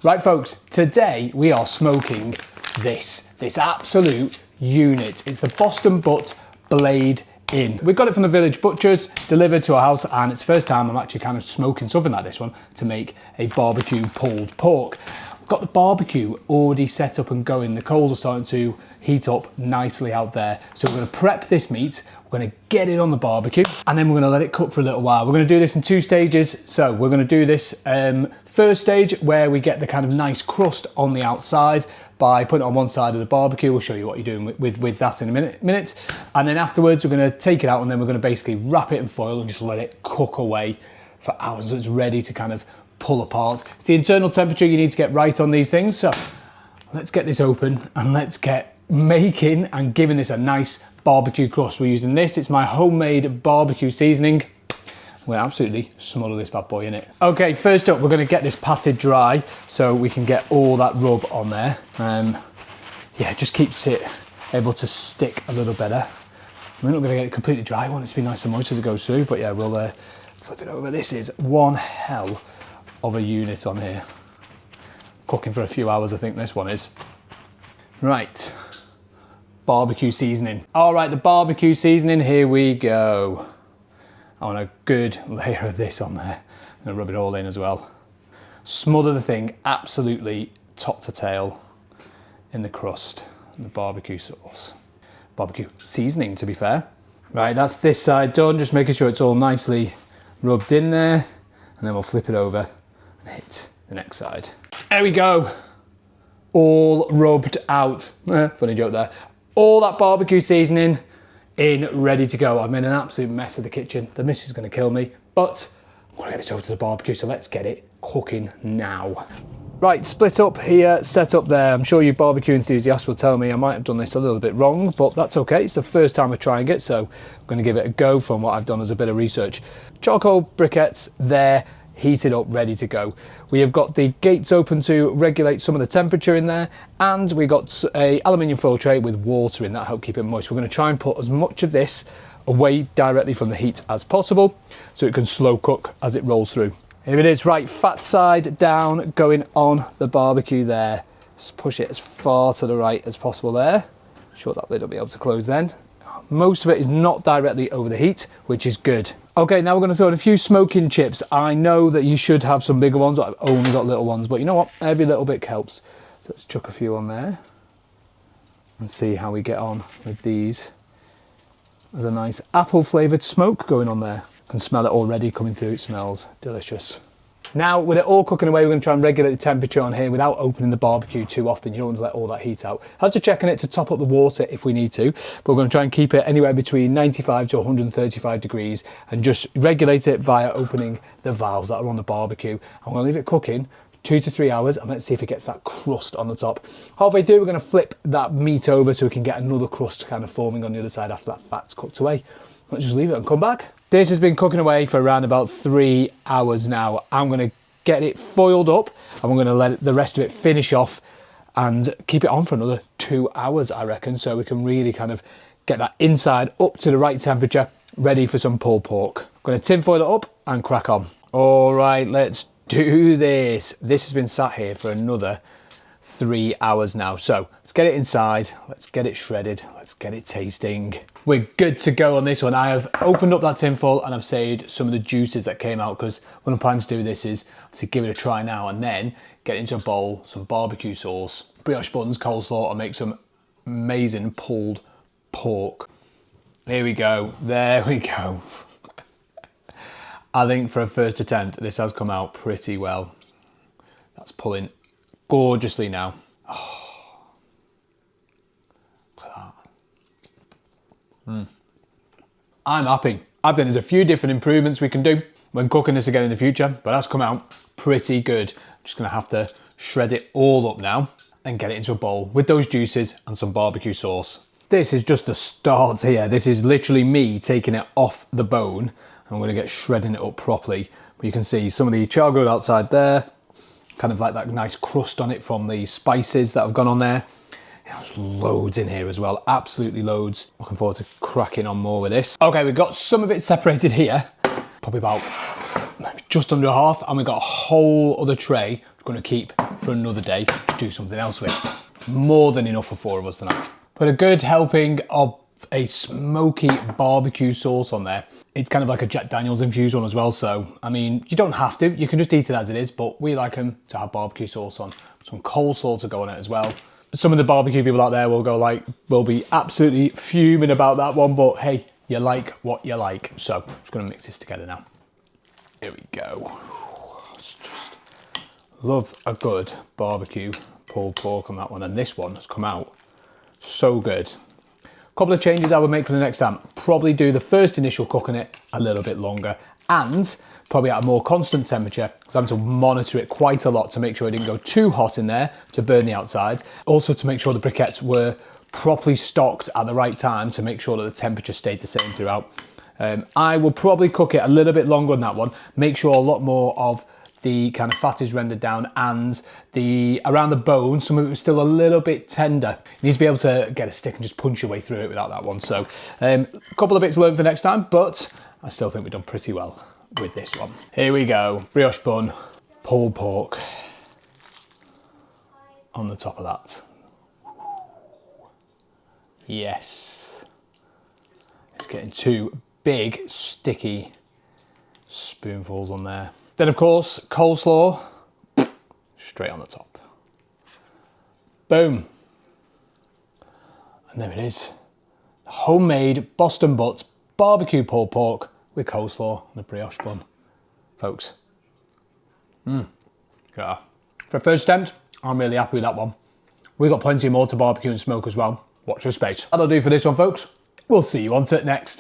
Right folks, today we are smoking this absolute unit. It's the Boston Butt Blade In. We got it from the Village Butchers, delivered to our house, and it's the first time I'm actually kind of smoking something like this one to make a barbecue pulled pork. We've got the barbecue already set up and going. The coals are starting to heat up nicely out there. So we're gonna prep this meat, we're gonna get it on the barbecue, and then we're gonna let it cook for a little while. We're gonna do this in 2 stages. So we're gonna do this first stage where we get the kind of nice crust on the outside by putting it on one side of the barbecue. We'll show you what you're doing with that in a minute. And then afterwards, we're gonna take it out and then we're gonna basically wrap it in foil and just let it cook away for hours so it's ready to kind of pull apart. It's the internal temperature you need to get right on these things. So let's get this open and let's get making and giving this a nice barbecue crust. We're using this, it's my homemade barbecue seasoning. We're absolutely smother this bad boy in it. Okay, first up, we're gonna get this patted dry so we can get all that rub on there. Yeah, it just keeps it able to stick a little better. We're not gonna get it completely dry, I want it to be nice and moist as it goes through, but yeah, we'll flip it over. This is one hell of a unit on here. Cooking for a few hours, I think this one is. Right, barbecue seasoning. All right, the barbecue seasoning, here we go. I want a good layer of this on there. I'm gonna rub it all in as well. Smother the thing absolutely top to tail in the crust and the barbecue sauce. Barbecue seasoning, to be fair. Right, that's this side done, just making sure it's all nicely rubbed in there, and then we'll flip it over and hit the next side. There we go. All rubbed out. Funny joke there. All that barbecue seasoning in, ready to go. I've made an absolute mess of the kitchen. The missus is gonna kill me, but I'm gonna get this over to the barbecue, so let's get it cooking now. Right, split up here, set up there. I'm sure you barbecue enthusiasts will tell me I might have done this a little bit wrong, but that's okay. It's the first time we're trying it, so I'm gonna give it a go from what I've done as a bit of research. Charcoal briquettes there, heated up, ready to go. We have got the gates open to regulate some of the temperature in there, and we got a aluminium foil tray with water in that help keep it moist. We're going to try and put as much of this away directly from the heat as possible so it can slow cook as it rolls through. Here it is. Right, fat side down, going on the barbecue there. Just push it as far to the right as possible there. Sure that lid will be able to close then. Most of it is not directly over the heat, which is good. Okay, now we're gonna throw in a few smoking chips. I know that you should have some bigger ones, but I've only got little ones, but you know what? Every little bit helps. So let's chuck a few on there and see how we get on with these. There's a nice apple flavored smoke going on there. I can smell it already coming through, it smells delicious. Now, with it all cooking away, we're going to try and regulate the temperature on here without opening the barbecue too often. You don't want to let all that heat out. I have to check on it to top up the water if we need to, but we're going to try and keep it anywhere between 95 to 135 degrees and just regulate it via opening the valves that are on the barbecue. I'm going to leave it cooking 2 to 3 hours and let's see if it gets that crust on the top. Halfway through, we're going to flip that meat over so we can get another crust kind of forming on the other side after that fat's cooked away. Let's just leave it and come back. This has been cooking away for around about 3 hours now. I'm gonna get it foiled up and we're gonna let the rest of it finish off and keep it on for another 2 hours, I reckon, so we can really kind of get that inside up to the right temperature, ready for some pulled pork. I'm gonna tin foil it up and crack on. All right, let's do this. This has been sat here for another 3 hours now. So let's get it inside, let's get it shredded, let's get it tasting. We're good to go on this one. I have opened up that tin foil and I've saved some of the juices that came out because what I'm planning to do this is to give it a try now and then get into a bowl, some barbecue sauce, brioche buns, coleslaw, and make some amazing pulled pork. Here we go, there we go. I think for a first attempt, this has come out pretty well. That's pulling gorgeously now. Oh, look at that. I'm happy. I think there's a few different improvements we can do when cooking this again in the future, but that's come out pretty good. I'm just gonna have to shred it all up now and get it into a bowl with those juices and some barbecue sauce. This is just the start here. This is literally me taking it off the bone and I'm gonna get shredding it up properly. But you can see some of the charcoal outside there, kind of like that nice crust on it from the spices that have gone on there. There's loads in here as well, absolutely loads. Looking forward to cracking on more with this. Okay, we've got some of it separated here, probably about just under half, and we've got a whole other tray we're gonna keep for another day to do something else with. More than enough for 4 of us tonight. Put a good helping of a smoky barbecue sauce on there. It's kind of like a Jack Daniel's infused one as well, so I mean, you don't have to, you can just eat it as it is, but we like them to have barbecue sauce on. Some coleslaw to go on it as well. Some of the barbecue people out there will be absolutely fuming about that one, but hey, you like what you like. So I'm just gonna mix this together now. Here we go. It's just love a good barbecue pulled pork on that one, and this one has come out so good. Couple of changes I would make for the next time. Probably do the first initial cooking it a little bit longer, and probably at a more constant temperature, because I'm having to monitor it quite a lot to make sure it didn't go too hot in there to burn the outside. Also to make sure the briquettes were properly stocked at the right time to make sure that the temperature stayed the same throughout. I will probably cook it a little bit longer on that one, make sure a lot more of the kind of fat is rendered down, and around the bone, some of it was still a little bit tender. You need to be able to get a stick and just punch your way through it without that one. So a couple of bits learned for next time, but I still think we've done pretty well with this one. Here we go, brioche bun, pulled pork on the top of that. Yes. It's getting 2 big, sticky spoonfuls on there. Then of course, coleslaw, straight on the top. Boom. And there it is. Homemade Boston Butt barbecue pulled pork with coleslaw and a brioche bun. Folks. Yeah. For a first attempt, I'm really happy with that one. We've got plenty more to barbecue and smoke as well. Watch your space. That'll do for this one, folks. We'll see you on to it next.